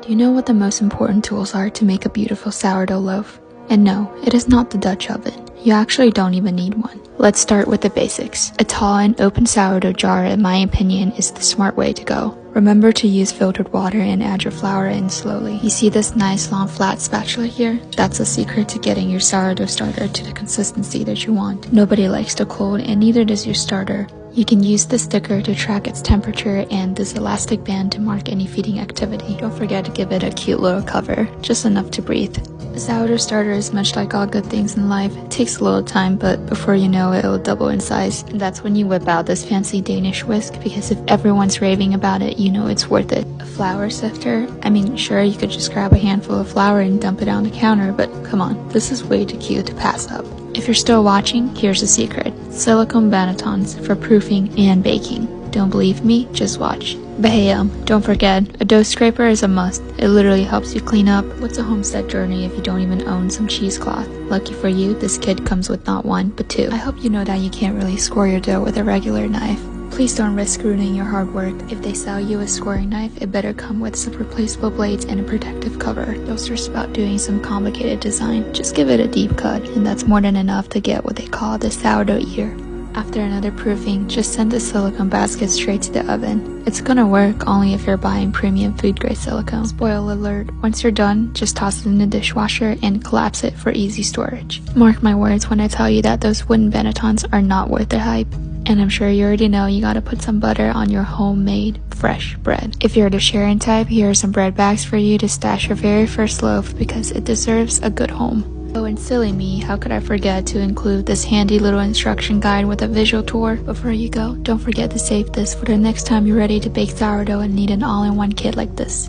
Do you know what the most important tools are to make a beautiful sourdough loaf? And no, it is not the Dutch oven. You actually don't even need one. Let's start with the basics. A tall and open sourdough jar, in my opinion, is the smart way to go. Remember to use filtered water and add your flour in slowly. You see this nice long flat spatula here? That's the secret to getting your sourdough starter to the consistency that you want. Nobody likes the cold, and neither does your starter. You can use the sticker to track its temperature and this elastic band to mark any feeding activity. Don't forget to give it a cute little cover, just enough to breathe. A sourdough starter is much like all good things in life. It takes a little time, but before you know it, it'll double in size. And that's when you whip out this fancy Danish whisk, because if everyone's raving about it, you know it's worth it. A flour sifter? I mean, sure, you could just grab a handful of flour and dump it on the counter, but come on, this is way too cute to pass up. If you're still watching, here's the secret. Silicone bannetons for proofing and baking. Don't believe me? Just watch. But hey, don't forget, a dough scraper is a must. It literally helps you clean up. What's a homestead journey if you don't even own some cheesecloth? Lucky for you, this kit comes with not one, but two. I hope you know that you can't really score your dough with a regular knife. Please don't risk ruining your hard work. If they sell you a scoring knife, it better come with some replaceable blades and a protective cover. Don't stress about doing some complicated design. Just give it a deep cut, and that's more than enough to get what they call the sourdough ear. After another proofing, just send the silicone basket straight to the oven. It's gonna work only if you're buying premium food grade silicone. Spoiler alert, once you're done, just toss it in the dishwasher and collapse it for easy storage. Mark my words when I tell you that those wooden bannetons are not worth the hype. And I'm sure you already know you gotta put some butter on your homemade fresh bread. If you're the sharing type, here are some bread bags for you to stash your very first loaf, because it deserves a good home. Oh, and silly me, how could I forget to include this handy little instruction guide with a visual tour? Before you go, don't forget to save this for the next time you're ready to bake sourdough and need an all-in-one kit like this.